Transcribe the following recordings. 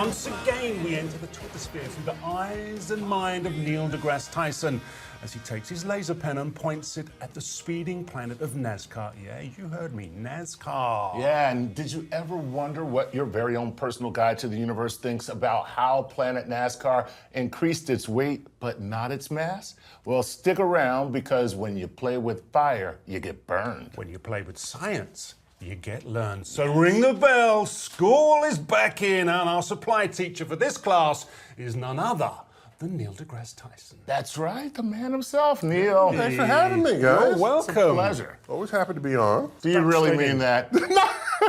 Once again, we enter the Twittersphere through the eyes and mind of Neil deGrasse Tyson as he takes his laser pen and points it at the speeding planet of NASCAR. Yeah, you heard me, NASCAR. Yeah, and did you ever wonder what your very own personal guide to the universe thinks about how Planet NASCAR increased its weight but not its mass? Well, stick around, because when you play with fire, you get burned. When you play with science, you get learned. So ring the bell, school is back in, and our supply teacher for this class is none other than Neil deGrasse Tyson. That's right, the man himself, Neil. Thanks for having me, guys. You're welcome. It's a pleasure. Always happy to be on. Do you really mean that?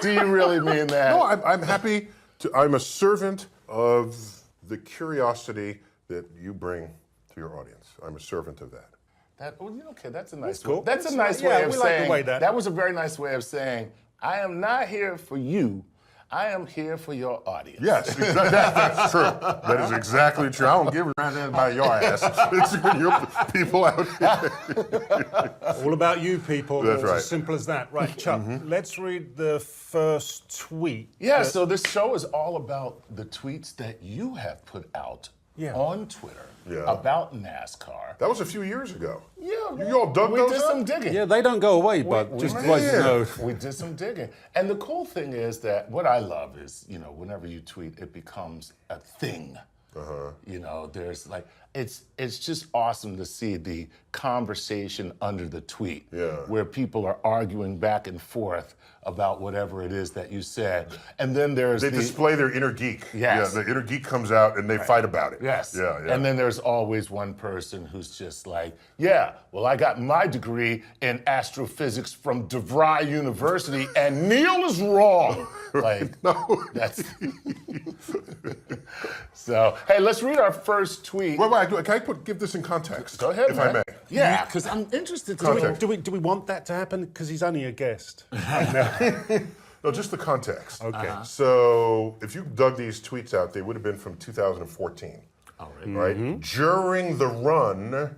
Do you really mean that? No, I'm happy to. I'm a servant of the curiosity that you bring to your audience. I'm a servant of that. Okay, that's a nice cool. way. That's a nice Yeah, way of we like saying. the way that was a very nice way of saying, I am not here for you. I am here for your audience. Yes, that's true. That is exactly true. I don't give a rather by your ass. It's your people out here. All about you people. That's It's right. as simple as that. Right, Chuck, let's read the first tweet. Yeah, so this show is all about the tweets that you have put out on Twitter about NASCAR. That was a few years ago. Yeah, You all dug we those did up? some digging. Yeah, they don't go away, but just to let you know. We did some digging. And the cool thing is that what I love is, whenever you tweet, it becomes a thing. There's like, it's just awesome to see the conversation under the tweet where people are arguing back and forth about whatever it is that you said. And then there's They display their inner geek. Yes. Yeah, the inner geek comes out and they fight about it. Yes. Yeah. And then there's always one person who's just like, yeah, well, I got my degree in astrophysics from DeVry University, and Neil is wrong. Like, No. that's... So, hey, let's read our first tweet. Wait, can I give this in context? Go ahead, if man. I may. Yeah, because I'm interested to Context. know. Do we want that to happen? Because he's only a guest. No, just the context. Okay. So if you dug these tweets out, they would have been from 2014. All right. Right? During the run,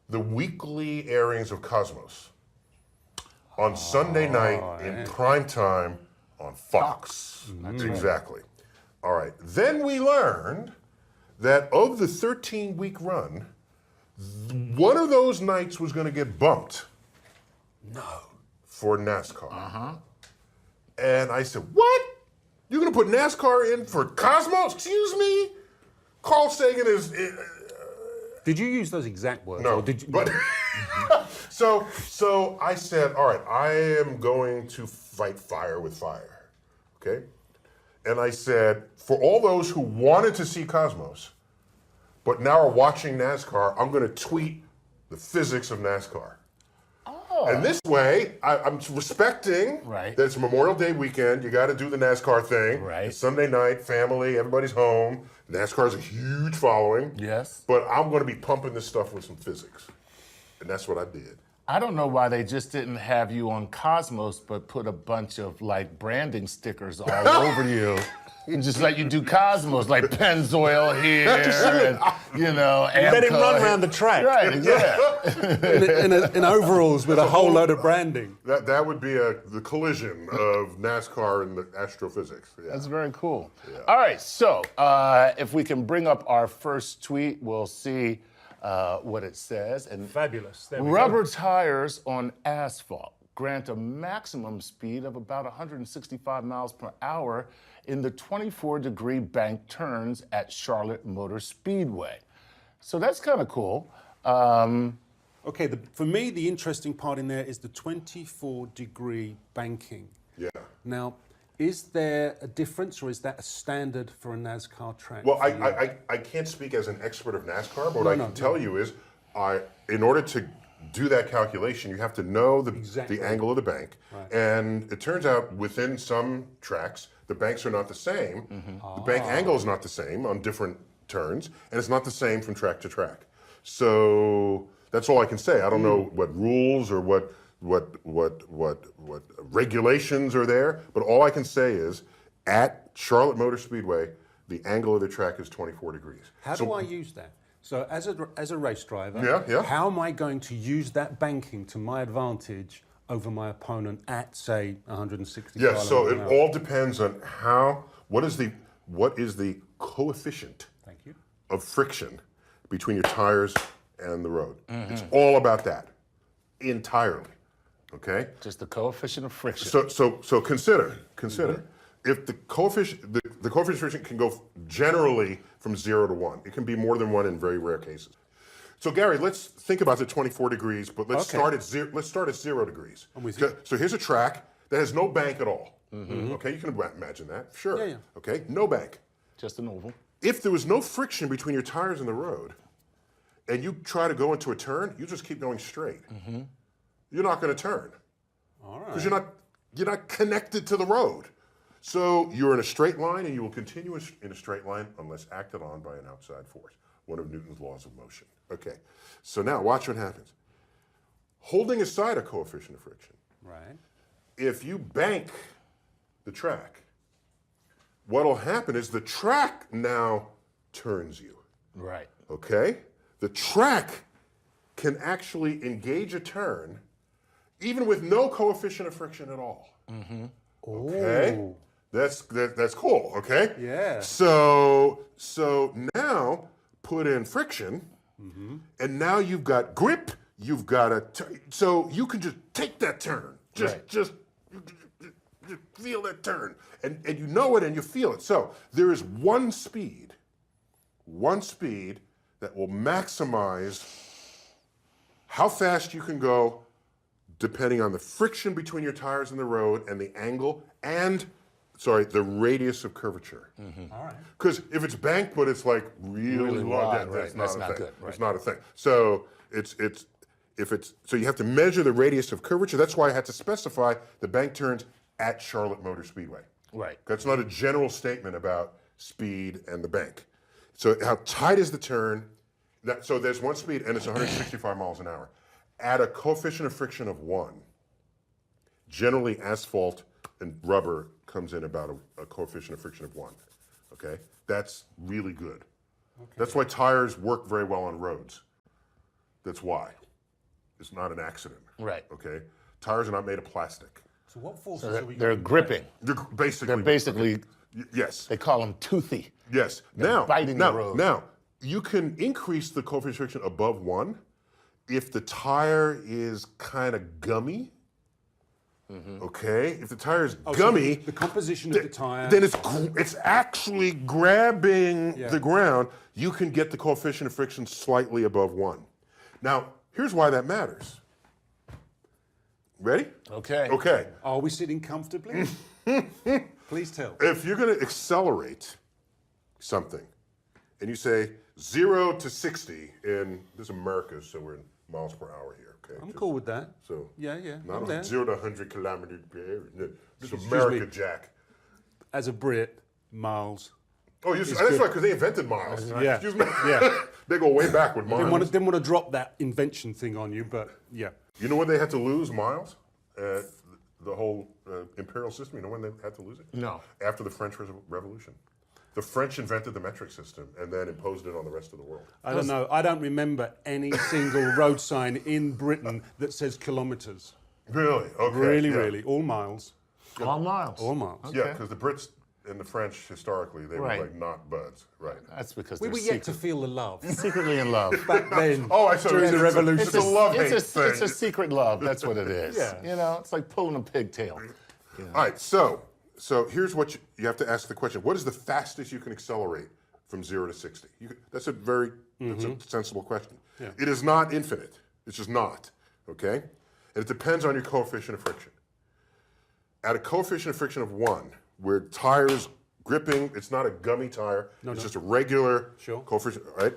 the weekly airings of Cosmos on Sunday night in prime time on Fox. Exactly. All right. Then we learned that of the 13-week run, one of those nights was going to get bumped. No. For NASCAR. And I said, what? You're going to put NASCAR in for Cosmos? Excuse me? Carl Sagan is... Did you use those exact words? no. Or did you, But so I said, all right, I am going to fight fire with fire. Okay? And I said, for all those who wanted to see Cosmos, but now are watching NASCAR, I'm going to tweet the physics of NASCAR. And this way, I'm respecting that it's Memorial Day weekend. You got to do the NASCAR thing. Right. It's Sunday night, family, everybody's home. NASCAR's a huge following. Yes. But I'm going to be pumping this stuff with some physics. And that's what I did. I don't know why they just didn't have you on Cosmos, but put a bunch of like branding stickers all over you. And just let you do Cosmos, like Pennzoil here, and, let him run around the track. Right, yeah. in overalls with a whole load of branding. That would be the collision of NASCAR and the astrophysics. Yeah. That's very cool. Yeah. All right, so if we can bring up our first tweet, we'll see what it says. And Fabulous. There we rubber go. tires on asphalt grant a maximum speed of about 165 miles per hour in the 24-degree bank turns at Charlotte Motor Speedway. So that's kind of cool. Okay, for me, the interesting part in there is the 24-degree banking. Yeah. Now, is there a difference, or is that a standard for a NASCAR track? Well, I can't speak as an expert of NASCAR, but what I can tell you is, in order to do that calculation, you have to know the angle of the bank. Right. And it turns out within some tracks, the banks are not the same. The bank angle is not the same on different turns, and it's not the same from track to track. So that's all I can say. I don't know what rules or what regulations are there, but all I can say is at Charlotte Motor Speedway, the angle of the track is 24 degrees. How do I use that? So as a race driver, Yeah. how am I going to use that banking to my advantage over my opponent at, say, 160 Yeah, kilometers so an it hour? all depends on what is the coefficient Thank you. of friction between your tires and the road. It's all about that, entirely. Okay. Just the coefficient of friction. So consider if the coefficient of friction can go generally from 0 to 1. It can be more than 1 in very rare cases. So Gary, let's think about the 24 degrees, but let's start at 0. Let's start at 0 degrees. I'm with you. So here's a track that has no bank at all. Okay, you can imagine that. Sure. Yeah. Okay, no bank. Just an oval. If there was no friction between your tires and the road, and you try to go into a turn, you just keep going straight. You're not going to turn. All right. Because you're not connected to the road. So you're in a straight line, and you will continue in a straight line unless acted on by an outside force, one of Newton's laws of motion. Okay, so now watch what happens. Holding aside a coefficient of friction, Right. if you bank the track, what'll happen is the track now turns you. Right. Okay? The track can actually engage a turn even with no coefficient of friction at all. Okay? Ooh. That's cool, okay? Yeah. So now put in friction, and now you've got grip, you've got so you can just take that turn. Just feel that turn. And you know it and you feel it. So there is one speed that will maximize how fast you can go depending on the friction between your tires and the road and the angle and, the radius of curvature. All right. Because if it's banked, but it's like really long, wide, that's right. not That's a not thing. good, right. It's not a thing. So so you have to measure the radius of curvature. That's why I had to specify the bank turns at Charlotte Motor Speedway. Right. That's not a general statement about speed and the bank. So how tight is the turn? So there's one speed and it's 165 miles an hour. At a coefficient of friction of 1, generally asphalt and rubber comes in about a coefficient of friction of 1. Okay? That's really good. Okay. That's why tires work very well on roads. That's why. It's not an accident. Right. Okay? Tires are not made of plastic. So what forces are we They're going gripping. They're basically. Yes. They call them toothy. Yes. They're biting the road. Now, you can increase the coefficient of friction above 1 if the tire is kind of gummy. Okay? If the tire is gummy, the composition of the tire. then it's actually grabbing the ground. You can get the coefficient of friction slightly above 1. Now, here's why that matters. Ready? Okay. Okay. Are we sitting comfortably? Please tell. If you're going to accelerate something, and you say 0 to 60 in this is America, so we're in miles per hour here. Okay. I'm cool with that. So Yeah. not I'm there. 0 to 100 kilometers per hour. No, this is Excuse America, me. Jack. As a Brit, miles. Oh, that's right, because they invented miles. Yeah. Excuse me. Yeah. They go way back with miles. Didn't want to drop that invention thing on you, but yeah. You know when they had to lose miles? The whole imperial system, you know when they had to lose it? No. After the French Revolution. The French invented the metric system and then imposed it on the rest of the world. I don't know. I don't remember any single road sign in Britain that says kilometres. Really? Okay. Really. All miles. All miles. All miles. Okay. Yeah, because the Brits and the French, historically, they Right. were like not buds. Right. That's because We they're were yet to feel the love secretly in love. back then. Oh, I saw during the revolution. It's a love-hate It's thing. a secret love. That's what it is. Yeah. You know, it's like pulling a pigtail. All right, so here's what you have to ask the question. What is the fastest you can accelerate from 0 to 60? That's a very that's a sensible question. Yeah. It is not infinite. It's just not, okay? And it depends on your coefficient of friction. At a coefficient of friction of 1, where tires gripping, it's not a gummy tire, it's just a regular coefficient, right?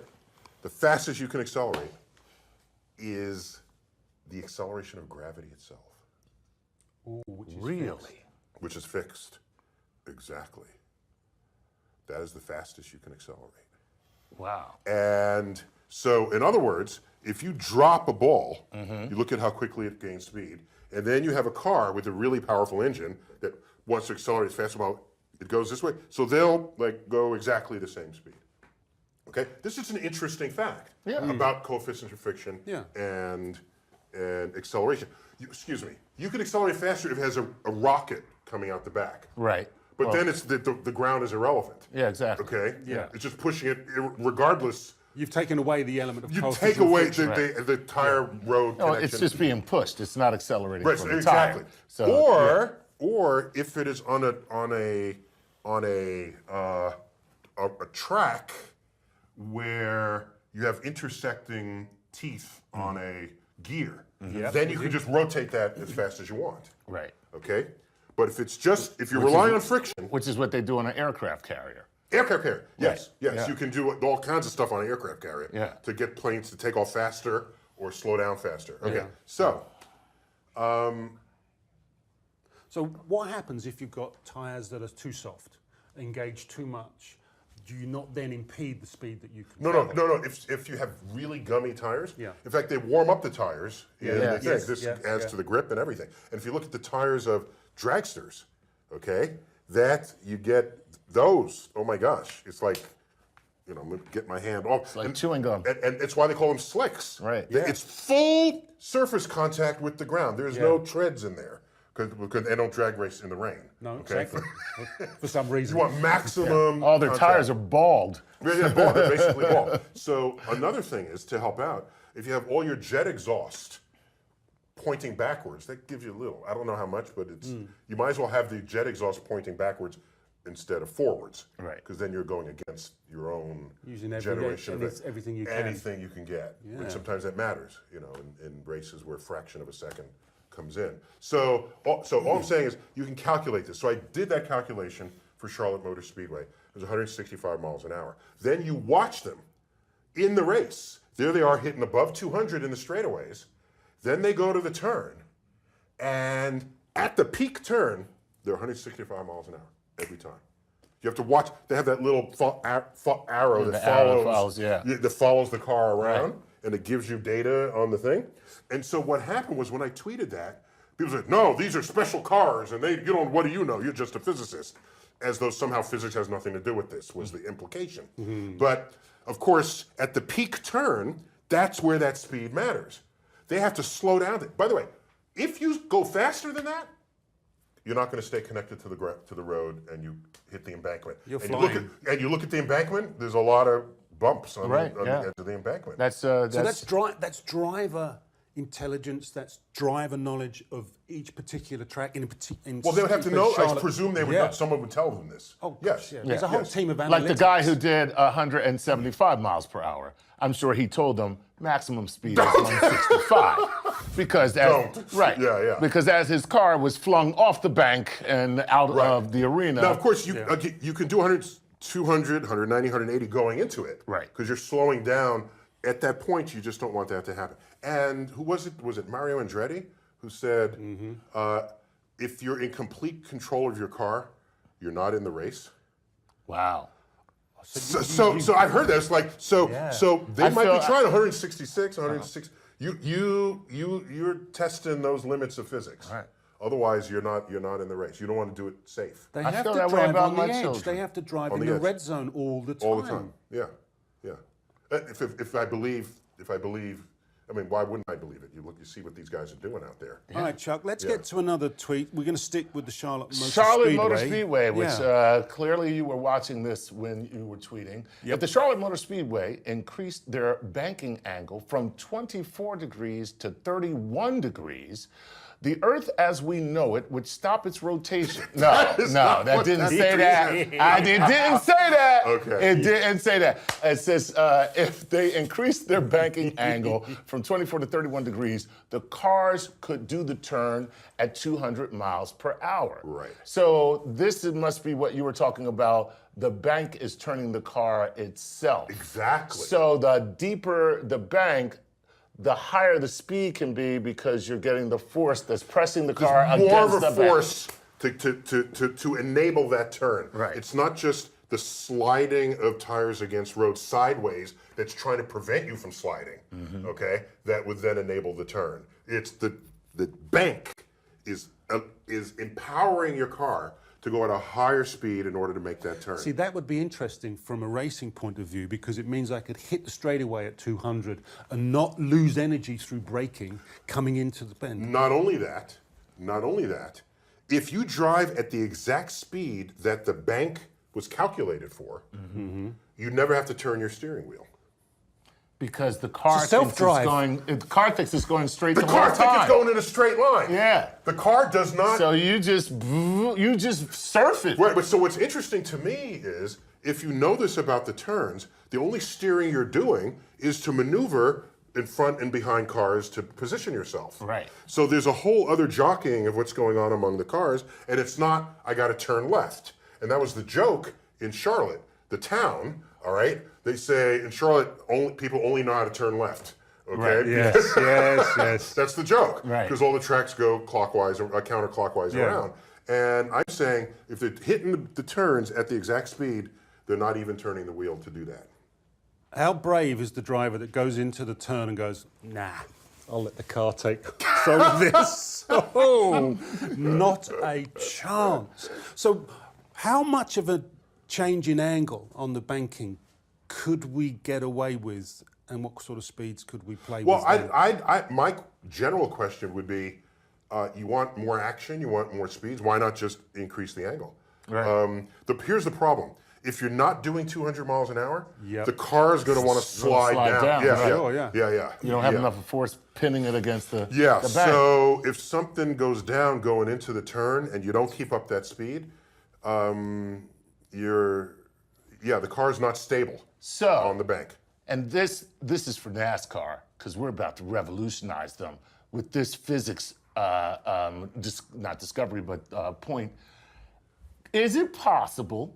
The fastest you can accelerate is the acceleration of gravity itself. Ooh, which is Really? fixed. Which is fixed. Exactly. That is the fastest you can accelerate. Wow. And so, in other words, if you drop a ball, you look at how quickly it gains speed, and then you have a car with a really powerful engine that wants to accelerate as fast as well, it goes this way. So they'll go exactly the same speed. Okay? This is an interesting fact about coefficients of friction and acceleration. Excuse me. You can accelerate faster if it has a rocket coming out the back. Right. But then it's the ground is irrelevant. Yeah, exactly. Okay? Yeah. It's just pushing it regardless. You've taken away the element of You coastal take away friction. the tire road No, connection. it's just being pushed. It's not accelerating Right, from the exactly. tire. So, Or if it is on a track where you have intersecting teeth on a gear, then you can just rotate that as fast as you want. right. Okay? But if you're relying on friction, Which is what they do on an aircraft carrier. aircraft carrier, yes, Right. yes, Yeah. you can do all kinds of stuff on an aircraft carrier to get planes to take off faster or slow down faster. Okay, Yeah. so So what happens if you've got tyres that are too soft, engage too much? Do you not then impede the speed that you can travel? no. If you have really gummy tires, Yeah. in fact, they warm up the tires. In the thing. Yes, This yeah, adds yeah. to the grip and everything. And if you look at the tires of dragsters, okay, that you get those. Oh my gosh, it's like, I'm gonna get my hand off. Like chewing gum. And it's why they call them slicks. Right. It's full surface contact with the ground. There's no treads in there because they don't drag race in the rain. No, okay? exactly. For some reason. You want maximum. All their contact. tires are bald. Yeah, bald. They're basically bald. So another thing is to help out. If you have all your jet exhaust pointing backwards, that gives you a little. I don't know how much, but it's you might as well have the jet exhaust pointing backwards instead of forwards. Right. Because then you're going against your own Using generation of everything you can. anything you can get. And sometimes that matters, in races where a fraction of a second comes in. So all I'm saying is you can calculate this. So I did that calculation for Charlotte Motor Speedway. It was 165 miles an hour. Then you watch them in the race. There they are hitting above 200 in the straightaways. Then they go to the turn. And at the peak turn, they're 165 miles an hour every time. You have to watch. They have that little arrow that follows the car around, and it gives you data on the thing. And so what happened was when I tweeted that, people said, "No, these are special cars, and what do you know? You're just a physicist." As though somehow physics has nothing to do with this was the implication. But of course, at the peak turn, that's where that speed matters. They have to slow down. By the way, if you go faster than that, you're not going to stay connected to the road, and you hit the embankment. You're and flying. You look at the embankment. There's a lot of bumps on, Right, the edge of the embankment. So that's driver intelligence, that's driver knowledge of each particular track. Well, they would have to know. I Charlotte. presume they would. Someone would tell them this. Oh, yes. yeah. There's a whole team of analytics. Like the guy who did 175 miles per hour. I'm sure he told them maximum speed is 165. Because because as his car was flung off the bank and out of the arena. Now, of course, you can do 100, 200, 190, 180 going into it. Right. Because you're slowing down. At that point, you just don't want that to happen. And who was it? Was it Mario Andretti who said, if you're in complete control of your car, you're not in the race? Wow. So I've heard that. It's like, so they might be trying 166, 160. You're testing those limits of physics. Right. Otherwise, you're not in the race. You don't want to do it safe. They I have feel to that way drive about on my the edge. children. They have to drive On in the the edge. red zone all the time. All the time. Yeah. If I believe, I mean, why wouldn't I believe it? You see what these guys are doing out there. All right, Chuck, let's get to another tweet. We're going to stick with the Charlotte Motor Charlotte Speedway. Motor Speedway, which clearly you were watching this when you were tweeting. If the Charlotte Motor Speedway increased their banking angle from 24 degrees to 31 degrees, the Earth as we know it would stop its rotation. That didn't say that. It didn't say that. Okay. It didn't say that. It says if they increased their banking angle from 24 to 31 degrees, the cars could do the turn at 200 miles per hour. Right. So this must be what you were talking about. The bank is turning the car itself. Exactly. So the deeper the bank, the higher the speed can be because you're getting the force that's pressing the car There's more against of a the force to enable that turn. Right. It's not just the sliding of tires against road sideways that's trying to prevent you from sliding. Okay, that would then enable the turn. It's the bank is empowering your car to go at a higher speed in order to make that turn. See, that would be interesting from a racing point of view because it means I could hit the straightaway at 200 and not lose energy through braking coming into the bend. Not only that, if you drive at the exact speed that the bank was calculated for, you never have to turn your steering wheel. Because the car thinks self-drive. the car thinks it's going straight The the car whole thinks time. it's going in a straight line. Yeah. The car does not. So you just surf it. Right, but so what's interesting to me is, if you know this about the turns, the only steering you're doing is to maneuver in front and behind cars to position yourself. Right. So there's a whole other jockeying of what's going on among the cars, and it's not, I got to turn left. And that was the joke in Charlotte, the town, all right? They say in Charlotte, people only know how to turn left. Okay. Right. Yes, yes. That's the joke. Right. Because all the tracks go clockwise or counterclockwise around. And I'm saying if they're hitting the turns at the exact speed, they're not even turning the wheel to do that. How brave is the driver that goes into the turn and goes, nah, I'll let the car take control of this? Oh, not a chance. So how much of a change in angle on the banking could we get away with, and what sort of speeds could we play Well, with? my general question would be, you want more action, you want more speeds, why not just increase the angle? Right. Here's the problem. If you're not doing 200 miles an hour, Yep. the car is going to want to slide down. Yeah, Yeah, sure, yeah. You don't have enough force pinning it against the Yeah, the bank. so if something goes down going into the turn and you don't keep up that speed, the car's not stable on the bank. And this is for NASCAR, because we're about to revolutionize them with this physics, not discovery, but point. Is it possible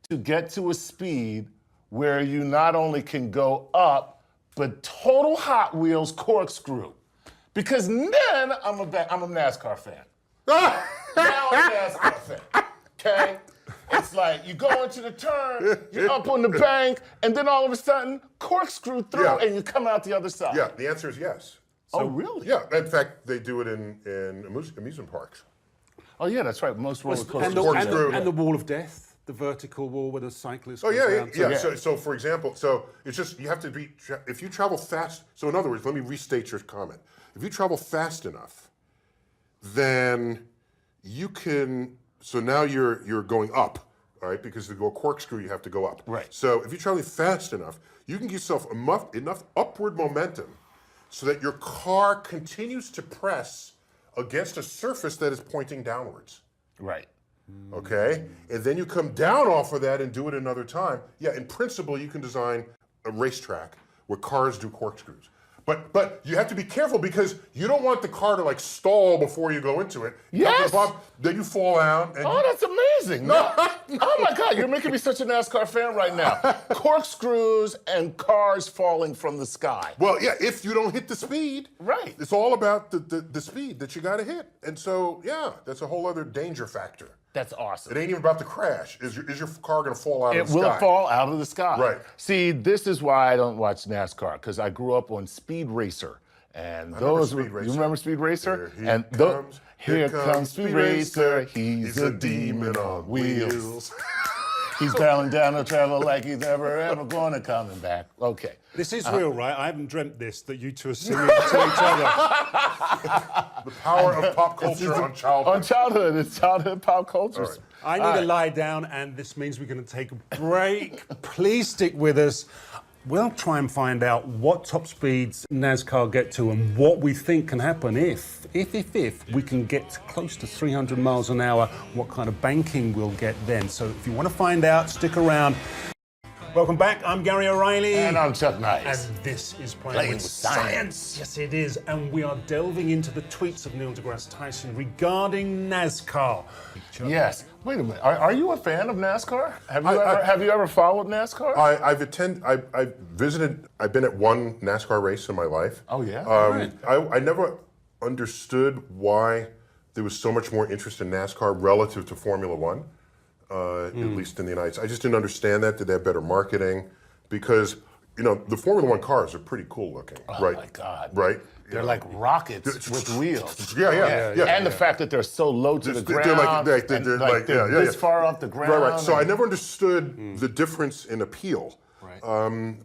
to get to a speed where you not only can go up, but total Hot Wheels corkscrew? Because then I'm a NASCAR fan. Now I'm a NASCAR fan, okay? It's like you go into the turn, you're up on the bank, and then all of a sudden, corkscrew through, Yeah. and you come out the other side. Yeah, the answer is yes. Oh, really? Yeah, in fact, they do it in amusement parks. Oh, yeah, that's right. Most roller coasters. and, do that. and the wall of death, the vertical wall where the cyclist Oh, goes yeah. around. So, for example, it's just, you have to be, if you travel fast, so in other words, let me restate your comment. If you travel fast enough, then you can, so now you're going up, all right? Because to go corkscrew, you have to go up. Right. So if you're traveling fast enough, you can give yourself enough upward momentum so that your car continues to press against a surface that is pointing downwards. Right. Okay? And then you come down off of that and do it another time. Yeah, in principle, you can design a racetrack where cars do corkscrews. But you have to be careful because you don't want the car to like stall before you go into it. Yes. Then you fall out. And Oh, that's amazing. No. Oh, my God, you're making me such a NASCAR fan right now. Corkscrews and cars falling from the sky. well, yeah, if you don't hit the speed. Right. It's all about the speed that you got to hit. And so, yeah, that's a whole other danger factor. That's awesome. It ain't even about the crash. Is your car going to fall out of the Will sky? it fall out of the sky? Right. See, this is why I don't watch NASCAR, because I grew up on Speed Racer. And those Speed were, Racer. you remember Speed Racer? Here Here comes comes Speed Racer. He's a demon on wheels. He's barreling down the travel like he's never ever going to coming back. Okay. This is real, right? I haven't dreamt this, that you two are singing to each other. The power of pop culture on childhood. On childhood, it's childhood pop culture. All right. I need to lie down, and this means we're going to take a break. Please stick with us. We'll try and find out what top speeds NASCAR get to and what we think can happen if we can get close to 300 miles an hour, what kind of banking we'll get then. So if you want to find out, stick around. Welcome back. I'm Gary O'Reilly. And I'm Chuck Nice. And this is Playing with Science. Yes, it is. And we are delving into the tweets of Neil deGrasse Tyson regarding NASCAR. Yes. Wait a minute. Are you a fan of NASCAR? Have you ever followed NASCAR? I've visited, I've been at one NASCAR race in my life. Oh, yeah? I never understood why there was so much more interest in NASCAR relative to Formula One, at least in the United States. I just didn't understand that. Did they have better marketing? Because, the Formula One cars are pretty cool looking, right? Oh, my God. Right? They're like rockets with wheels. Yeah. And the fact that they're so low to the They're ground. they're this far off the ground. Right. So I never understood the difference in appeal. Right.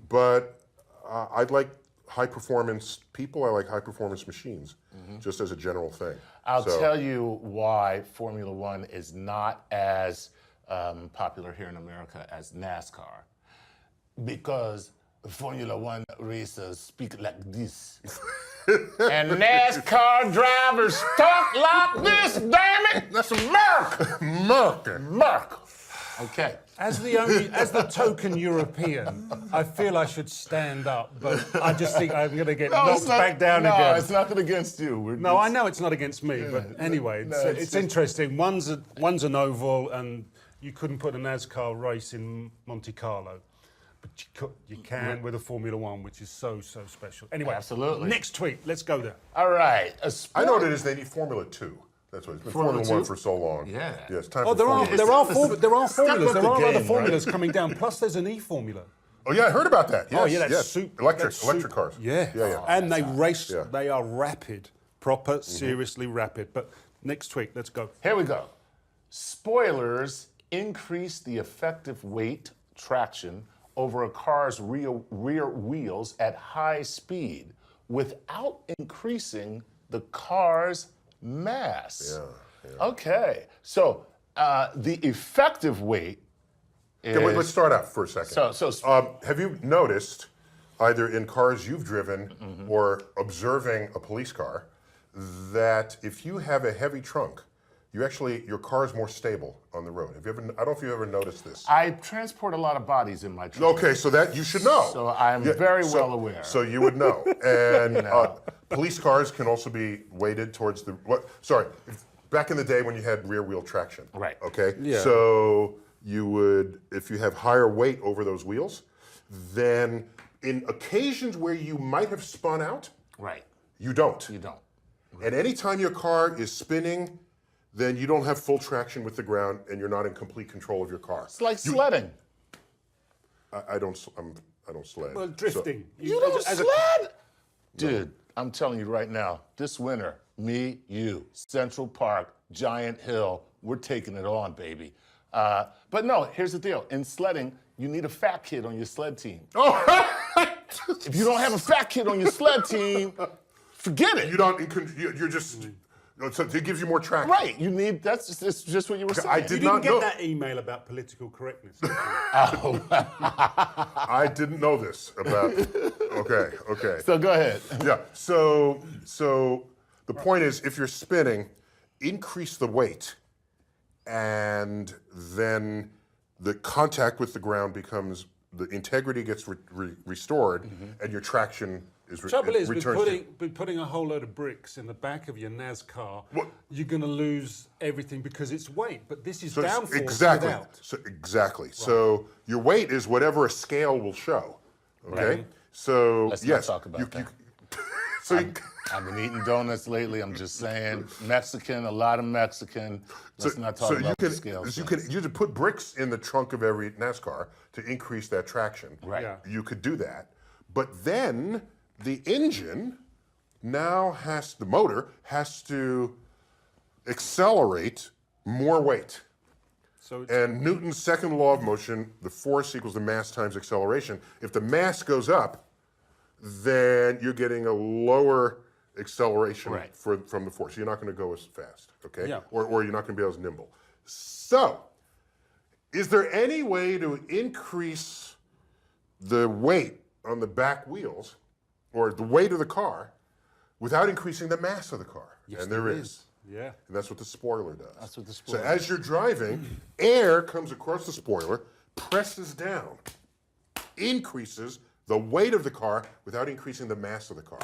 But I like high performance people. I like high performance machines, just as a general thing. I'll tell you why Formula One is not as popular here in America as NASCAR. Because Formula One racers speak like this. And NASCAR drivers talk like this, damn it! That's America! America! Okay. As the token European, I feel I should stand up, but I just think I'm going to get knocked back down again. No, it's nothing against you. No, I know it's not against me, but anyway, it's interesting. One's an oval, and you couldn't put a NASCAR race in Monte Carlo. But you can with a Formula One, which is so special. Anyway, absolutely. Next tweet, let's go there. All right. I know what it is. They need Formula 2. That's what it's been Formula 1 for so long. Yeah. It's time Oh, for there are formulas. There are game, other formulas coming down. Plus, there's an E-formula. Oh yeah, I heard about that. Yes, Oh yeah, that's yes. super. Electric cars. Yeah. Yeah. And they race. Yeah. They are rapid, proper, seriously rapid. But next tweet, let's go. Here we go. Spoilers increase the effective weight traction over a car's rear wheels at high speed without increasing the car's mass. Yeah. Okay, so the effective weight is... Okay, let's start out for a second. So have you noticed, either in cars you've driven or observing a police car, that if you have a heavy trunk, your car is more stable on the road? I don't know if you've ever noticed this. I transport a lot of bodies in my trunk. Okay, so that you should know. So I'm very well aware. So you would know. And police cars can also be weighted towards the, back in the day when you had rear wheel traction. Right. Okay? Yeah. So you would, if you have higher weight over those wheels, then in occasions where you might have spun out, Right. you don't. You don't. And anytime your car is spinning, then you don't have full traction with the ground and you're not in complete control of your car. It's like sledding. I don't sled. Well, drifting. You don't sled? Dude, I'm telling you right now, this winter, me, you, Central Park, Giant Hill, we're taking it on, baby. But no, here's the deal. In sledding, you need a fat kid on your sled team. Oh, If you don't have a fat kid on your sled team, forget it. you're just, so it gives you more traction. Right, that's just what you were saying. I You did didn't not get know. that email about political correctness. I didn't know this about, okay. So go ahead. Yeah, so the point is, if you're spinning, increase the weight, and then the contact with the ground becomes, the integrity gets restored, and your traction is Trouble is, returns with putting a whole load of bricks in the back of your NASCAR, you're going to lose everything because it's weight. But this is downforce exactly. without. Exactly. Right. So your weight is whatever a scale will show. Okay. Right. So Let's yes, not talk about that. I've been eating donuts lately. I'm just saying, Mexican, a lot of Mexican. Let's not talk about the scales. You could put bricks in the trunk of every NASCAR to increase that traction. Right. Yeah. You could do that, but then the engine now the motor has to accelerate more weight. And Newton's second law of motion, the force equals the mass times acceleration. If the mass goes up, then you're getting a lower acceleration from the force. You're not going to go as fast, okay? Yeah. Or you're not going to be as nimble. So, is there any way to increase the weight on the back wheels or the weight of the car without increasing the mass of the car? Yes, and there is. Yeah. And that's what the spoiler does. That's what the spoiler So as you're driving, air comes across the spoiler, presses down, increases the weight of the car without increasing the mass of the car.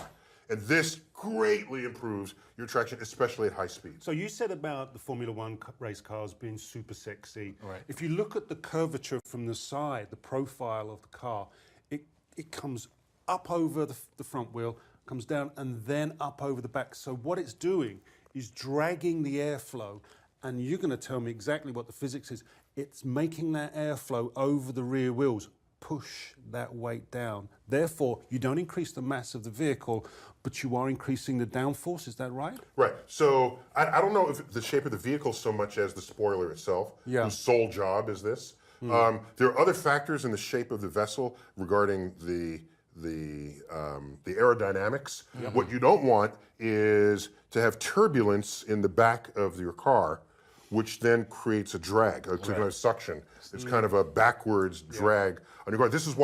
And this greatly improves your traction, especially at high speeds. So you said about the Formula One race cars being super sexy. Right. If you look at the curvature from the side, the profile of the car, it comes up over the front wheel, comes down, and then up over the back. So what it's doing is dragging the airflow, and you're going to tell me exactly what the physics is. It's making that airflow over the rear wheels push that weight down. Therefore, you don't increase the mass of the vehicle, but you are increasing the downforce. Is that right? Right. So I don't know if the shape of the vehicle so much as the spoiler itself, whose sole job is this. There are other factors in the shape of the vessel regarding the aerodynamics. What you don't want is to have turbulence in the back of your car, which then creates a drag, a kind of suction. It's kind of a backwards drag on your car. This is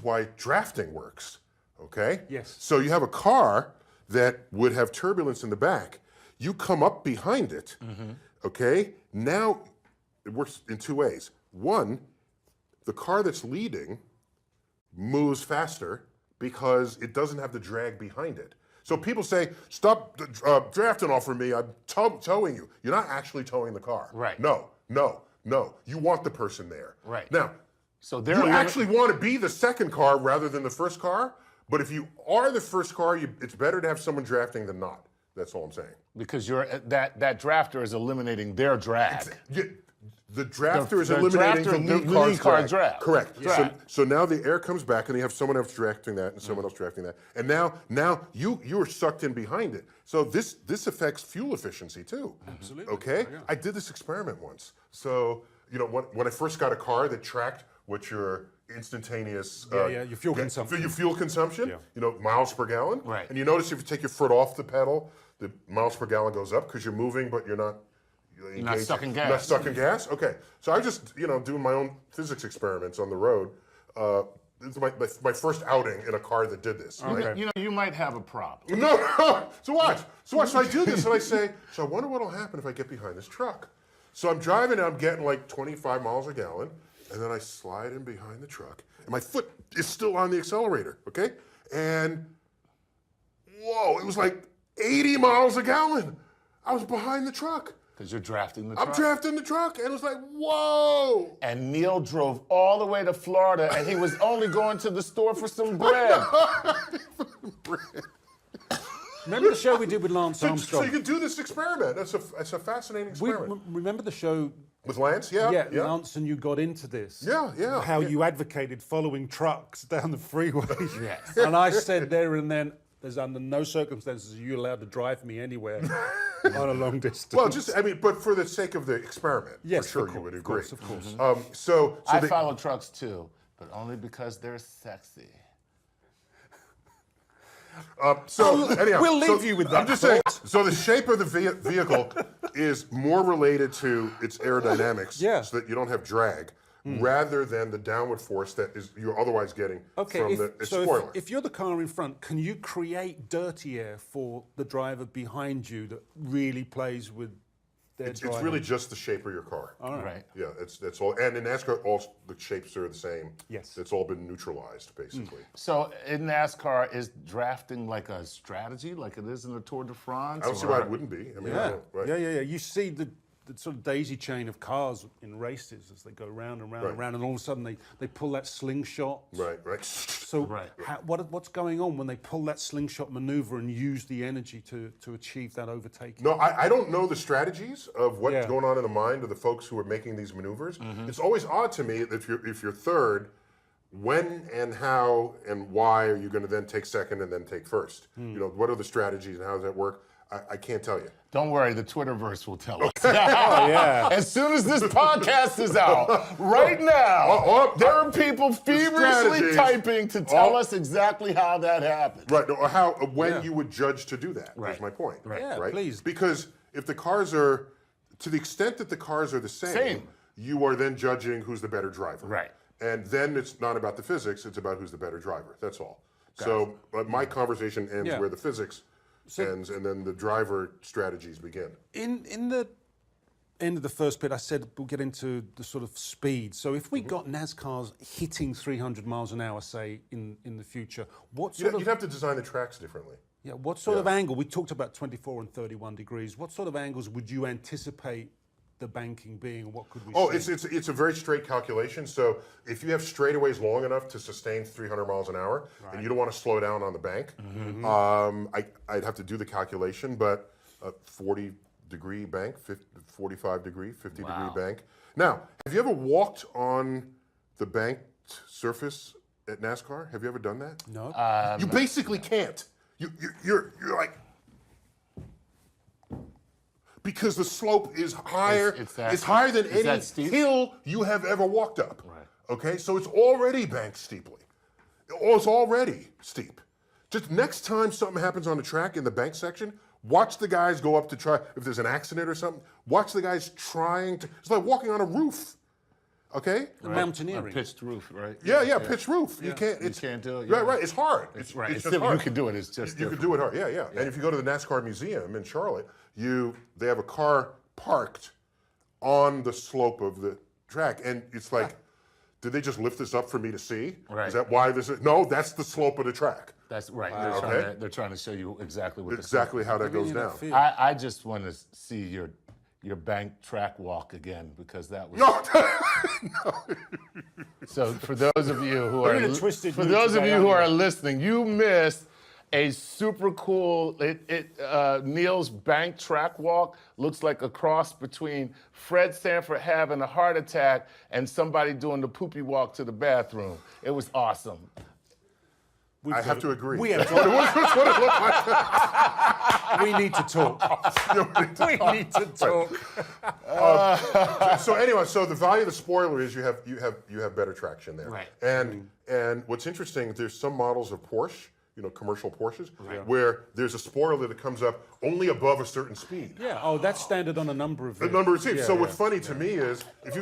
why drafting works. Okay? Yes. So you have a car that would have turbulence in the back. You come up behind it. Okay? Now it works in two ways. One, the car that's leading moves faster because it doesn't have the drag behind it. So people say, stop drafting off of me, I'm towing you. You're not actually towing the car. Right. No. You want the person there. Right. Now, So you actually want to be the second car rather than the first car, but if you are the first car, it's better to have someone drafting than not. That's all I'm saying. because that drafter is eliminating their drag. The drafter is the eliminating drafter, the the lead car drag. Correct. Yeah. So now the air comes back, and you have someone else drafting that, and someone else drafting that, and now you are sucked in behind it. So this affects fuel efficiency too. Absolutely. Okay. Yeah. I did this experiment once. So when I first got a car that tracked what your instantaneous your fuel consumption. Your fuel consumption. Yeah. Miles per gallon. Right. And you notice if you take your foot off the pedal, the miles per gallon goes up because you're moving, but you're not. You're not sucking gas. Not sucking gas? Okay. So I was just, doing my own physics experiments on the road. This is my first outing in a car that did this. Right? You might have a problem. No. So watch. So I do this and I say, so I wonder what'll happen if I get behind this truck. So I'm driving and I'm getting like 25 miles a gallon, and then I slide in behind the truck, and my foot is still on the accelerator, okay? And whoa, it was like 80 miles a gallon. I was behind the truck. Because you're drafting the truck. I'm drafting the truck, and it was like, whoa! And Neil drove all the way to Florida, and he was only going to the store for some bread. Remember the show we did with Lance Armstrong? So you can do this experiment. That's a fascinating experiment. Remember the show? With Lance? Yeah. Lance and you got into this. Yeah. How you advocated following trucks down the freeway. Yes. And I said there and then, there's under no circumstances are you allowed to drive me anywhere on a long distance. Well, but for the sake of the experiment, yes, for sure of you would course, agree. Of course. So I follow trucks too, but only because they're sexy. Anyhow, we'll leave you with that. I'm just saying. So the shape of the vehicle is more related to its aerodynamics, so that you don't have drag, rather than the downward force that you're otherwise getting from the spoiler. If you're the car in front, can you create dirty air for the driver behind you that really plays with their It's driving? really just the shape of your car. All right. Right. Yeah, that's all. And in NASCAR, all the shapes are the same. Yes. It's all been neutralized, basically. So in NASCAR, is drafting like a strategy, like it is in the Tour de France? I don't see why it wouldn't be. I mean, Yeah. right. Yeah. You see the sort of daisy chain of cars in races as they go round and round and round, and all of a sudden they pull that slingshot. Right. So what's going on when they pull that slingshot maneuver and use the energy to achieve that overtaking? No, I don't know the strategies of what's going on in the mind of the folks who are making these maneuvers. It's always odd to me if you're third, when and how and why are you going to then take second and then take first? What are the strategies and how does that work? I can't tell you. Don't worry, the Twitterverse will tell us. As soon as this podcast is out, right now, there are people feverishly typing to tell us exactly how that happened. Right, or when you would judge to do that, is my point. Right, please. Because if the cars are, to the extent that the cars are the same. You are then judging who's the better driver. Right. And then it's not about the physics, it's about who's the better driver. That's all. So my conversation ends where the physics ends, and then the driver strategies begin. In the end of the first bit, I said we'll get into the sort of speed. So if we got NASCARs hitting 300 miles an hour, say, in the future, what sort of... You'd have to design the tracks differently. Yeah, what sort of angle? We talked about 24 and 31 degrees. What sort of angles would you anticipate the banking being, and what could we see? It's a very straight calculation. So if you have straightaways long enough to sustain 300 miles an hour, and you don't want to slow down on the bank, I'd have to do the calculation, but a 40-degree bank, 45-degree, 50-degree bank. Now, have you ever walked on the banked surface at NASCAR? Have you ever done that? No. You basically can't. You're like... Because the slope is higher. It's higher than any hill you have ever walked up. Right. Okay, so it's already banked steeply. Oh, it's already steep. Just next time something happens on the track in the bank section, watch the guys go up to try, if there's an accident or something, watch the guys trying to, it's like walking on a roof, okay? Mountaineering. Pitched roof, right? Yeah, pitched roof. You can't do it. Right, it's hard. It's right. It's It's just hard. You can do it, it's just You can do it hard, yeah. And if you go to the NASCAR museum in Charlotte, they have a car parked on the slope of the track, and it's like, did they just lift this up for me to see? Right. Is that why this is? No, that's the slope of the track. That's right. Okay. They're trying to show you exactly what Exactly how that goes down. I just want to see your bank track walk again, because that was No, so. For those of you who We're in a twisted mood those of today, you who aren't are we? listening, you missed a super cool. Neil's bank track walk looks like a cross between Fred Sanford having a heart attack and somebody doing the poopy walk to the bathroom. It was awesome. I have to agree. We have That's what it looked like. We need to talk. We need to talk. So anyway, so the value of the spoiler is you have better traction there. Right. And what's interesting, there's some models of Porsche, commercial Porsches, where there's a spoiler that comes up only above a certain speed. Yeah. Oh, that's standard on a number of. A number of seats. So what's funny to me is if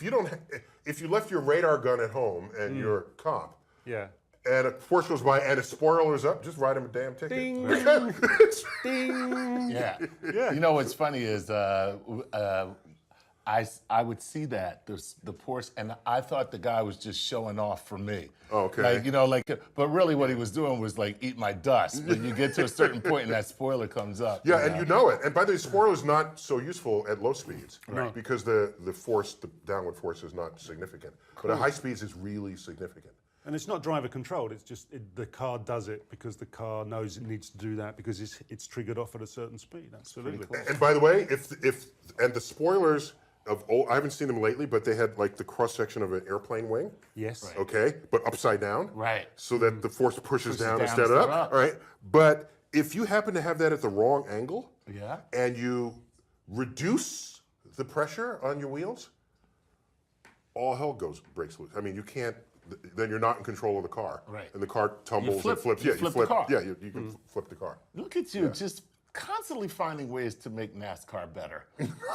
you left your radar gun at home and you're a cop, Yeah. and a Porsche goes by and a spoiler is up, just write him a damn ticket. Ding. Ding. Yeah. You know what's funny is I would see that the Porsche, and I thought the guy was just showing off for me. Oh, okay. But really what he was doing was like eat my dust. But you get to a certain point and that spoiler comes up. Yeah, and you know it. And by the way, spoiler is not so useful at low speeds because the downward force is not significant. But at high speeds, it's really significant. And it's not driver controlled. It's just the car does it because the car knows it needs to do that because it's triggered off at a certain speed. Absolutely. And by the way, if the spoilers of old, I haven't seen them lately, but they had like the cross section of an airplane wing. Yes. Right. Okay, but upside down. Right. So that the force pushes down instead of up. All right. But if you happen to have that at the wrong angle, and you reduce the pressure on your wheels, all hell breaks loose. I mean, you can't. Then you're not in control of the car. Right. And the car tumbles and flips. You flip the car. Yeah, you can flip the car. Look at you, just constantly finding ways to make NASCAR better.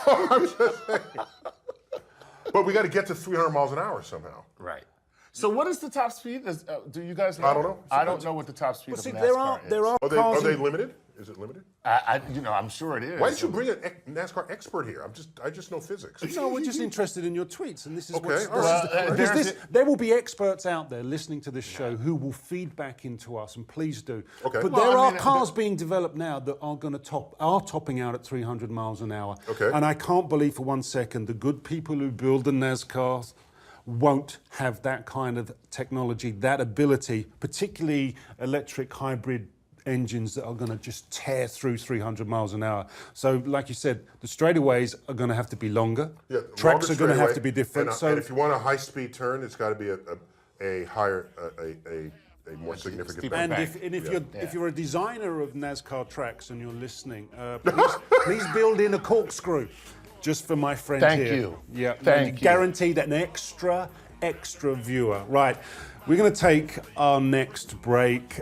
I'm just saying. But we got to get to 300 miles an hour somehow. Right. So what is the top speed? Do you guys know? I don't know. I don't know what the top speed of See, NASCAR is. there are Are cars. they limited? Is it limited? I'm sure it is. Why didn't you bring a NASCAR expert here? I just know physics. No, we're just interested in your tweets, and this is Okay, what's. all right. Because there will be experts out there listening to this show who will feed back into us, and please do. Okay. But there are cars being developed now that are topping out at 300 miles an hour. Okay. And I can't believe for 1 second the good people who build the NASCARs won't have that kind of technology, that ability, particularly electric hybrid engines that are going to just tear through 300 miles an hour. So, like you said, the straightaways are going to have to be longer. Yeah, Tracks longer are going to have straightaway, to be different. And if you want a high-speed turn, it's got to be a higher, a more significant. steeper turn. And if you're a designer of NASCAR tracks and you're listening, please build in a corkscrew, just for my friend Thank here. you. Yeah, Thank you. Guaranteed an extra viewer. Right, we're going to take our next break.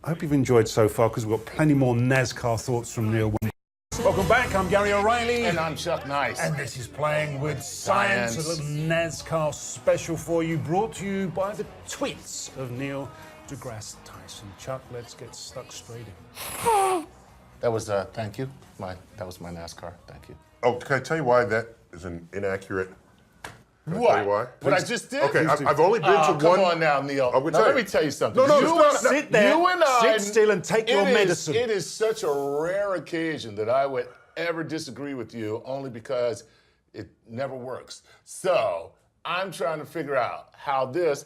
I hope you've enjoyed so far because we've got plenty more NASCAR thoughts from Neil. Welcome back. I'm Gary O'Reilly. And I'm Chuck Nice. And this is Playing with Science, a little NASCAR special for you, brought to you by the tweets of Neil deGrasse Tyson. Chuck, let's get stuck straight in. That was thank you. That was my NASCAR. Thank you. Oh, can I tell you why that is an inaccurate? Can I What? tell you why? What I just did? Okay, I've only been to come one. on now, Neil. I'm gonna Now, tell let you. me tell you something. No, Sit there, You and I, sit still and take your medicine. It is such a rare occasion that I would ever disagree with you, only because it never works. So I'm trying to figure out how this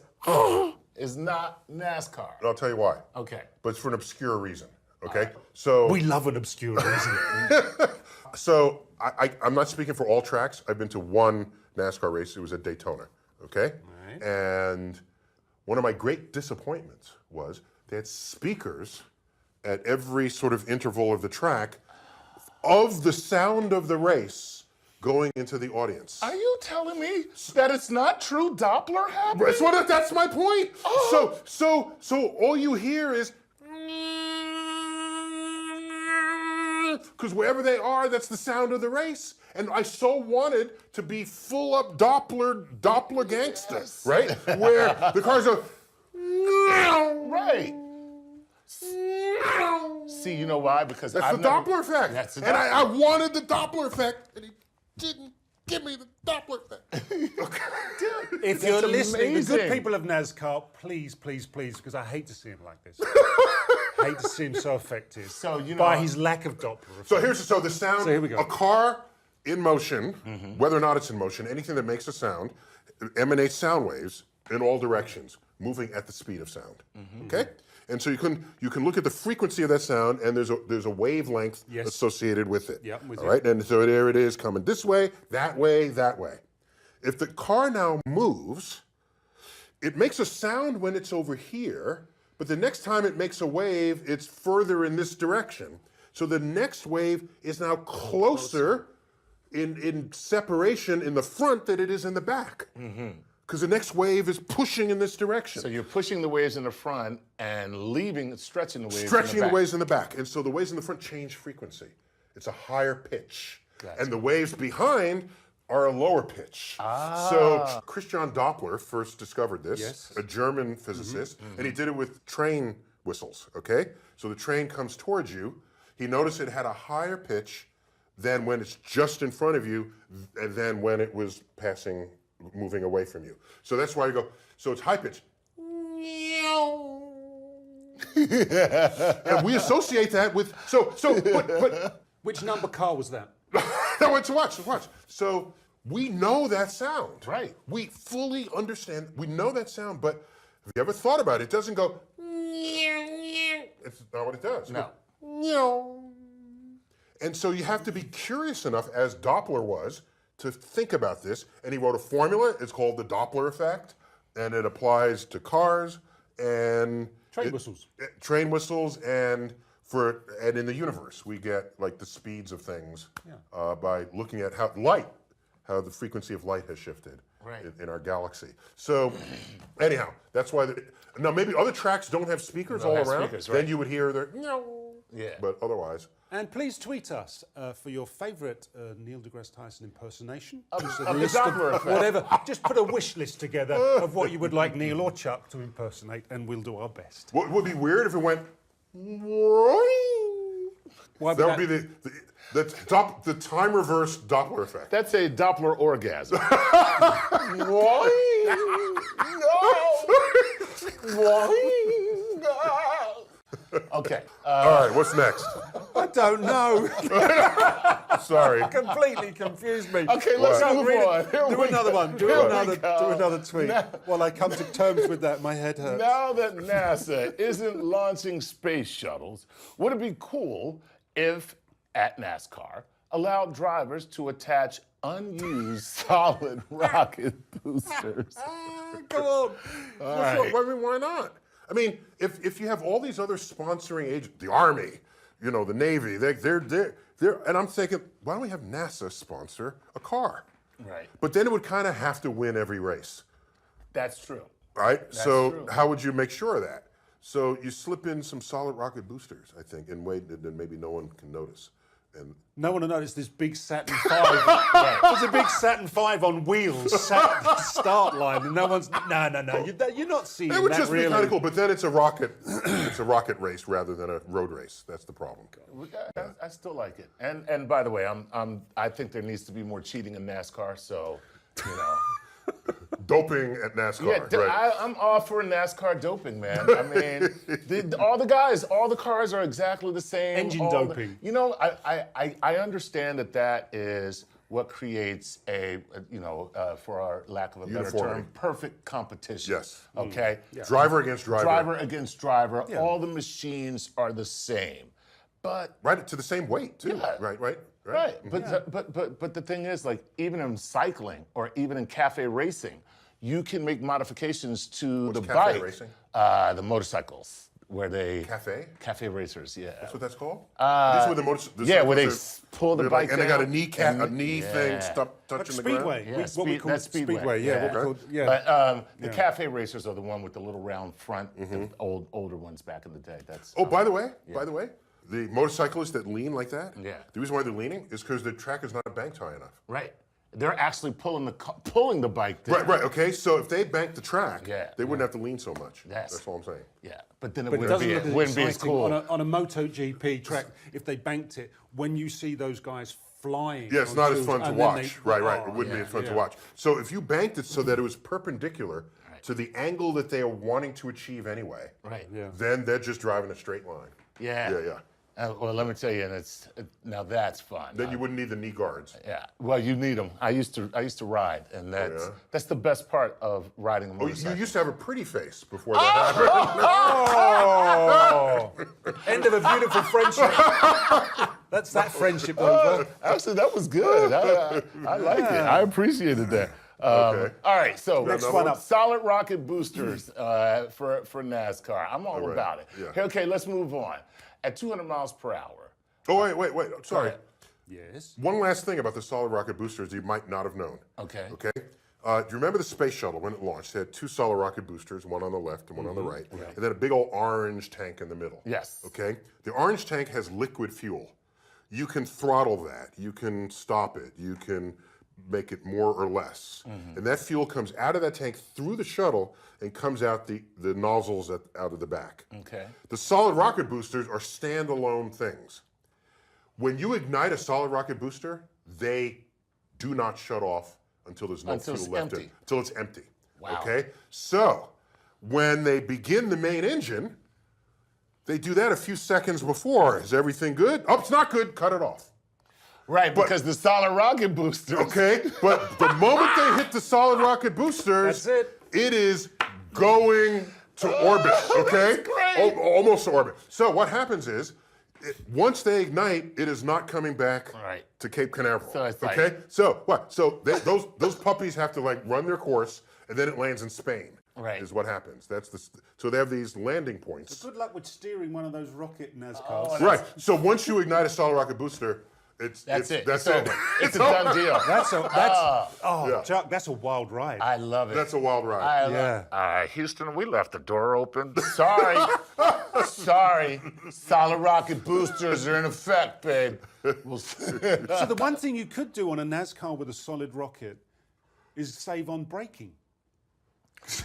is not NASCAR. And I'll tell you why. Okay. But it's for an obscure reason. Okay, so We love an obscure reason. So I'm not speaking for all tracks. I've been to one NASCAR race. It was at Daytona. Okay, Right. and one of my great disappointments was they had speakers at every sort of interval of the track of the sound of the race going into the audience. Are you telling me that it's not true Doppler happening? That's my point. Oh. So all you hear is because wherever they are, that's the sound of the race. And I so wanted to be full up Doppler gangster, right? Where the cars go, right. See, you know why? Because that's the Doppler effect. That's the and I wanted the Doppler effect, and he didn't give me the Doppler effect. If you're listening, the good amazing. people of NASCAR, please, because I hate to see him like this. Hate to see him so affected by his lack of Doppler effect. So the sound, So here we go. a car in motion, whether or not it's in motion, anything that makes a sound emanates sound waves in all directions, moving at the speed of sound. Okay? And so you can look at the frequency of that sound, and there's a wavelength associated with it. Yep, with all you. right? And so there it is, coming this way, that way, that way. If the car now moves, it makes a sound when it's over here, but the next time it makes a wave, it's further in this direction. So the next wave is now closer in separation in the front than it is in the back. Because the next wave is pushing in this direction. So you're pushing the waves in the front and stretching the waves Stretching in the the back. waves in the back. And so the waves in the front change frequency. It's a higher pitch. Gotcha. And the waves behind are a lower pitch. So Christian Doppler first discovered this, a German physicist, and he did it with train whistles, okay? So the train comes towards you. He noticed it had a higher pitch than when it's just in front of you and then when it was moving away from you. So that's why you go, so it's high pitch. And we associate that with, but Which number car was that? no, watch. So we know that sound. Right. We fully understand, we know that sound, but have you ever thought about it? It doesn't go, it's not what it does. No. And so you have to be curious enough, as Doppler was, to think about this. And he wrote a formula. It's called the Doppler effect, and it applies to cars and Train whistles. Train whistles, and in the universe we get like the speeds of things by looking at how the frequency of light has shifted in our galaxy. So anyhow, that's why. Now maybe other tracks don't have speakers all around. Speakers, right. Then you would hear the Yeah. but otherwise. And please tweet us for your favourite Neil deGrasse Tyson impersonation. Just a of the list Doppler effect. whatever. Just put a wish list together of what you would like Neil or Chuck to impersonate, and we'll do our best. What would be weird if it went. Why That would be the time reverse Doppler effect. That's a Doppler orgasm. Okay. All right, what's next? I don't know. Sorry. Completely confused me. Okay, let's No, move really, on. Here Do we another go. one. Do Here we another. go. Do another tweet. While I come to terms with that, my head hurts. Now that NASA isn't launching space shuttles, would it be cool if, at NASCAR, allowed drivers to attach unused solid rocket boosters? Come on. Why not? I mean, if you have all these other sponsoring agents, the Army, the Navy, they're and I'm thinking, why don't we have NASA sponsor a car? Right. But then it would kind of have to win every race, That's true. right? That's So true. how would you make sure of that? So you slip in some solid rocket boosters, I think, in a way that maybe no one can notice. And No one will notice this big Saturn V. There's a big Saturn V on wheels sat at the start line, and no one's. No. You're not seeing it would that just really. be kind of cool. But then it's a rocket, race rather than a road race. That's the problem. I still like it. And by the way, I think there needs to be more cheating in NASCAR. So, Doping at NASCAR, right? I'm all for NASCAR doping, man. I mean, all the cars are exactly the same. Engine doping. I understand that is what creates for our lack of a better Uniformity. term, perfect competition. Yes. Okay. Driver against driver. Driver against driver. All the machines are the same, but Right, to the same weight, too. Yeah. Right. Right, but the thing is, like, even in cycling or even in cafe racing, you can make modifications to the cafe bike. racing? The motorcycles. where they Cafe racers, yeah. That's what that's called. This is where where they pull the bike and down. they got a knee thing stuck touching the ground. Speedway. Yeah, What we call that's Speedway. Yeah, what we Okay. call, yeah. But the cafe racers are the one with the little round front, the older ones back in the day. That's Oh, by the way, the motorcyclists that lean like that. Yeah. The reason why they're leaning is because the track is not banked high enough. right. They're actually pulling the bike down. Right. Okay. So if they banked the track, Yeah. they wouldn't have to lean so much. Yes. That's all I'm saying. Yeah, but then it But it wouldn't doesn't look be as as exciting cool. on a MotoGP track if they banked it. When you see those guys flying, Yeah, it's on not as tools, fun to and then watch. Right. It wouldn't be yeah, as fun to watch. So if you banked it so that it was perpendicular to the angle that they are wanting to achieve anyway, Right. then they're just driving a straight line. Yeah. Yeah. Well, let me tell you, now that's fun. Then you wouldn't need the knee guards. Yeah. Well, you need them. I used to ride, and that's the best part of riding a Oh, motorcycle. you used to have a pretty face before that happened. Oh! End of a beautiful friendship. That's that friendship over. Actually, that was good. I like it. I appreciated that. Okay. All right, so Next one up. solid rocket boosters for NASCAR. I'm all right. about it. Yeah. Okay, let's move on. At 200 miles per hour. Oh, wait. Sorry. Yes. One last thing about the solid rocket boosters you might not have known. Okay. Okay. Do you remember the space shuttle when it launched? It had two solid rocket boosters, one on the left and one on the right, and then a big old orange tank in the middle. Yes. Okay. The orange tank has liquid fuel. You can throttle that. You can stop it. You can make it more or less. And that fuel comes out of that tank through the shuttle and comes out the nozzles out of the back. Okay. The solid rocket boosters are standalone things. When you ignite a solid rocket booster, they do not shut off until there's no Until fuel it's left in empty. it. Until it's empty. Wow. Okay? So, when they begin the main engine, they do that a few seconds before. Is everything good? Oh, it's not good. Cut it off. Right, because the solid rocket boosters. Okay? But the moment they hit the solid rocket boosters, That's it. It is going to orbit, okay? That's great. Almost to orbit. So what happens is, once they ignite, it is not coming back Right. to Cape Canaveral. So it's like- okay? So what? So those puppies have to like run their course, and then it lands in Spain. Right. Is what happens. So they have these landing points. Good luck with steering one of those rocket NASCARs. Right. So once you ignite a solid rocket booster, That's it. That's It's it. over. It's a done deal. Yeah. Chuck, that's a wild ride. I love it. That's a wild ride. I love Houston, we left the door open. Sorry. Sorry. Solid rocket boosters are in effect, babe. So the one thing you could do on a NASCAR with a solid rocket is save on braking.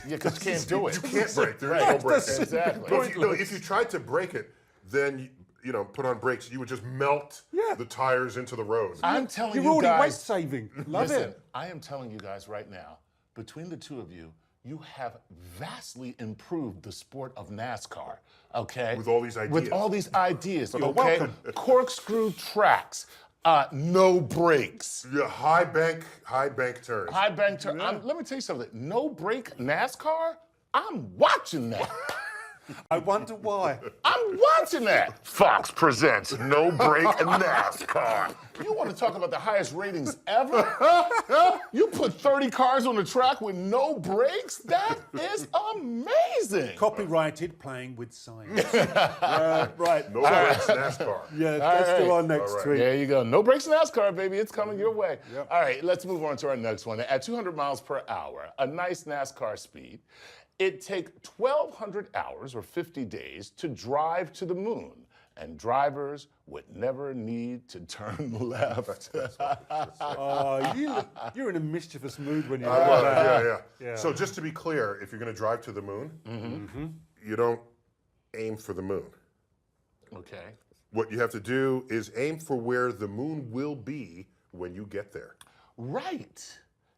Yeah, because you can't do it. You can't brake. There's no brake. Exactly. No, if you tried to brake it, then you put on brakes, you would just melt the tires into the road. I'm telling You're you already weight guys. saving. Love Listen, it. I am telling you guys right now, between the two of you, you have vastly improved the sport of NASCAR, okay? With all these ideas. With all these ideas, okay? welcome. Corkscrew tracks, no brakes. Yeah, high bank turns. High bank turn. Let me tell you something. No brake NASCAR? I'm watching that. I wonder why. I'm watching that. Fox presents No Brake NASCAR. You want to talk about the highest ratings ever? You put 30 cars on the track with no brakes? That is amazing. Copyrighted Playing with Science. Right. No brakes, NASCAR. Yeah, let's do our next All right. tweet. There you go. No brakes NASCAR, baby. It's coming your way. All right, let's move on to our next one. At 200 miles per hour, a nice NASCAR speed, it takes 1,200 hours or 50 days to drive to the moon, and drivers would never need to turn left. You're in a mischievous mood when you do that. Yeah. So just to be clear, if you're going to drive to the moon, you don't aim for the moon. Okay. What you have to do is aim for where the moon will be when you get there. Right.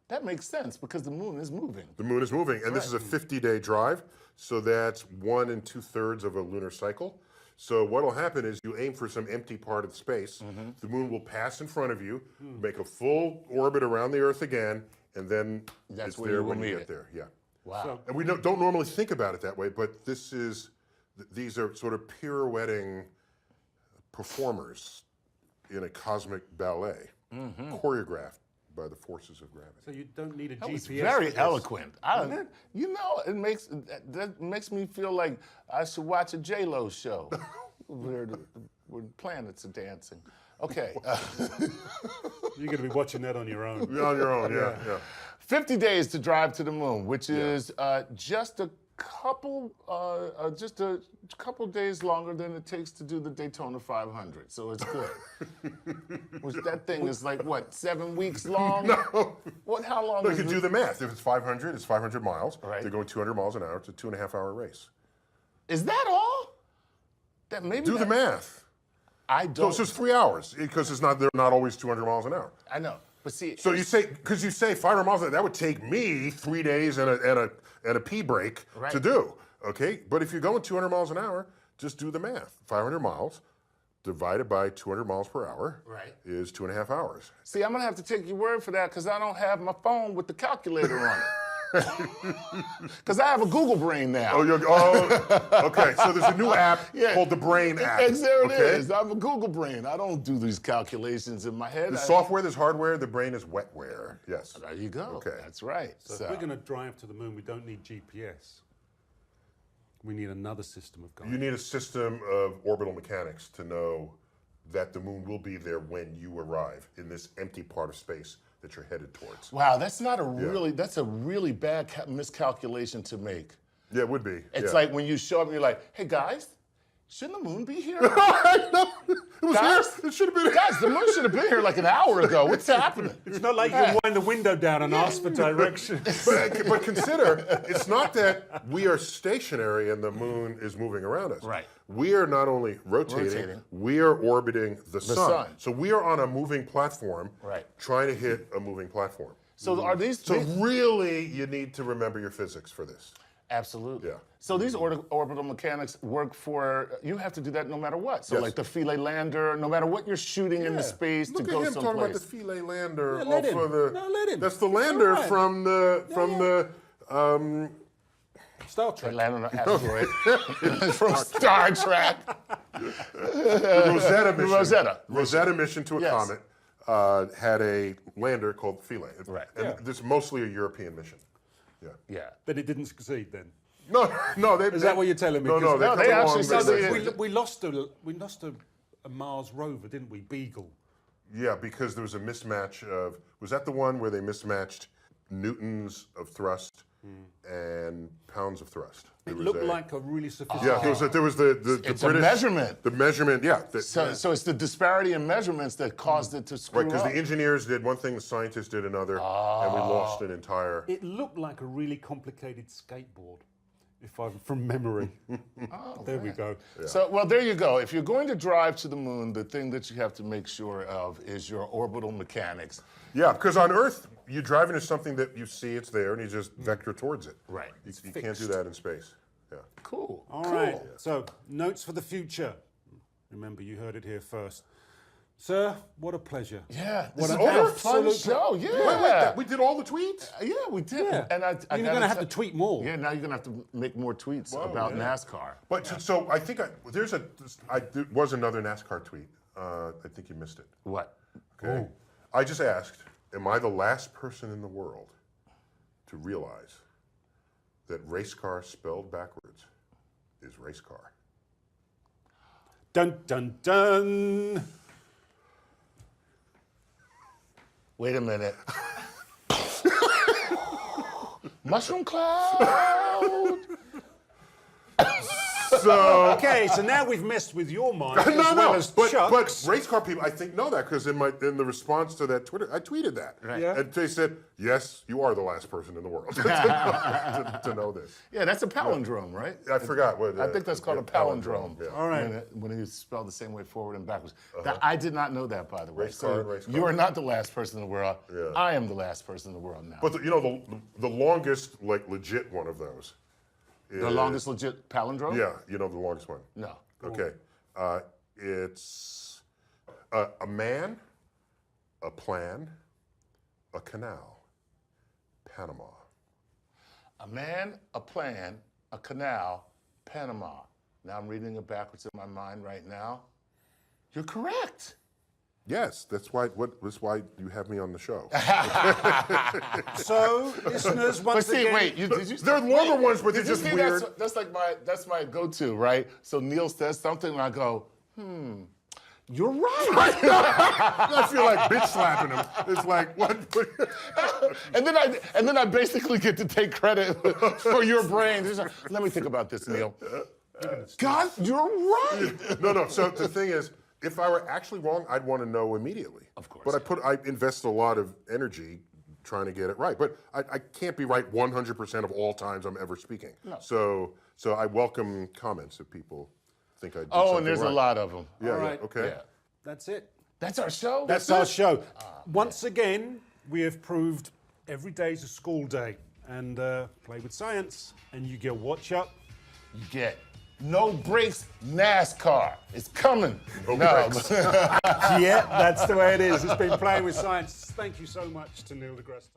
That makes sense because the moon is moving. The moon is moving, and this is a 50-day drive, so that's 1 2/3 of a lunar cycle. So what'll happen is you aim for some empty part of space. The moon will pass in front of you, make a full orbit around the Earth again, and then That's it's where there you will when you meet get it. there. Yeah. Wow. And we don't normally think about it that way, but these are sort of pirouetting performers in a cosmic ballet, choreographed by the forces of gravity. So you don't need a That GPS. was very for this. eloquent. You know, that makes me feel like I should watch a J-Lo show where the planets are dancing. Okay. You're going to be watching that on your own. You're on your own, yeah. 50 days to drive to the moon, which is just a couple days longer than it takes to do the Daytona 500. So it's good. Which that thing is like what, 7 weeks long? No. What? How long? No, is you can it? do the math. If it's 500, it's 500 miles. Right. They're going 200 miles an hour. It's a 2.5-hour race. Is that all? That maybe Do the math. I don't. So it's 3 hours because they're not always 200 miles an hour. I know, but see. So you say 500 miles, that would take me 3 days and a pee break Right. to do. Okay, but if you're going 200 miles an hour, just do the math. 500 miles divided by 200 miles per hour is 2.5 hours. See, I'm gonna have to take your word for that because I don't have my phone with the calculator on it. Because I have a Google Brain now. Okay. So there's a new app called the Brain app. There it is. I have a Google Brain. I don't do these calculations in my head. There's software, there's hardware. The brain is wetware. Yes. There you go. Okay. That's right. So if we're going to drive to the moon, we don't need GPS. We need another system of guidance. You need a system of orbital mechanics to know that the moon will be there when you arrive in this empty part of space that you're headed towards. Wow, that's not that's a really bad miscalculation to make. Yeah, it would be. It's like when you show up and you're like, hey guys, shouldn't the moon be here? It was Guys? here. It should have been here. Guys, the moon should have been here like an hour ago. What's happening? It's not like you can wind the window down and ask for directions. But consider, it's not that we are stationary and the moon is moving around us. Right. We are not only rotating. We are orbiting the sun. So we are on a moving platform, trying to hit a moving platform. So are these? So really, you need to remember your physics for this. Absolutely. Yeah. So these orbital mechanics work for, you have to do that no matter what. So like the Philae lander, no matter what you're shooting into space to go Look at him talking about the someplace. Philae lander. let him. Let him. That's the lander All right. from the Star Trek. They land on an asteroid from Star Trek. Rosetta mission. Rosetta. Mission to a Yes. comet had a lander called Philae. Right. And this is mostly a European mission. Yeah. But it didn't succeed then. No. Is that what you're telling me? No, 'Cause they actually said succeeded. we lost a Mars rover, didn't we? Beagle. Yeah, because there was a mismatch of, was that the one where they mismatched newtons of thrust and pounds of thrust? It looked like a really sophisticated. Yeah, there was the It's British a measurement. The measurement, yeah. So it's the disparity in measurements that caused it to screw Right, because up. the engineers did one thing, the scientists did another, and we lost an entire. It looked like a really complicated skateboard, if I'm from memory. There we go. So, well, there you go. If you're going to drive to the moon, the thing that you have to make sure of is your orbital mechanics. Yeah, because on Earth, you drive into something that you see it's there, and you just vector towards it. Right. You can't do that in space. Yeah. Cool. All cool. right. So, notes for the future. Remember, you heard it here first. Sir, what a pleasure. Yeah, What this an has been a absolute fun show. Yeah. We did all the tweets? Yeah, we did. Yeah. And I You're going to have to tweet more. Yeah, now you're going to have to make more tweets about NASCAR. But so I think there was another NASCAR tweet. I think you missed it. What? Okay. I just asked, am I the last person in the world to realize that race car spelled backwards is race car? Dun, dun, dun. Wait a minute. Mushroom cloud. So Okay, so now we've messed with your mind as no, well as but Chuck's. race car people I think know that because in the response to that Twitter, I tweeted that, Yeah. and they said, "Yes, you are the last person in the world to know this." Yeah, that's a palindrome, right? I forgot what. I think that's called a palindrome. Yeah. All right. When it's spelled the same way forward and backwards. I did not know that, by the way. Race car and race car. You are not the last person in the world. Yeah. I am the last person in the world now. But the longest legit one of those. The longest legit palindrome? Yeah, the longest one. No. Okay. It's a man, a plan, a canal, Panama. A man, a plan, a canal, Panama. Now I'm reading it backwards in my mind right now. You're correct. Yes, that's why you have me on the show. So, listeners, But once see, again... wait, did you? They're longer ones, but they're Did you just see weird. That's my go-to, right? So Neil says something, and I go, you're right. I feel like bitch slapping him. It's like what? and then I basically get to take credit for your brain. Just like, let me think about this, Neil. God, you're right. No. So the thing is, if I were actually wrong, I'd want to know immediately. Of course. But I invest a lot of energy trying to get it right. But I can't be right 100% of all times I'm ever speaking. No. So I welcome comments if people think I did Oh, something and there's right. a lot of them. Yeah, All right. yeah, okay. Yeah. That's it. That's our show? That's our show. Once again, we have proved every day's a school day. And play with science, and you get watch up. You get no brakes NASCAR. It's coming. No brakes. Yeah, that's the way it is. It's been Playing with Science. Thank you so much to Neil deGrasse.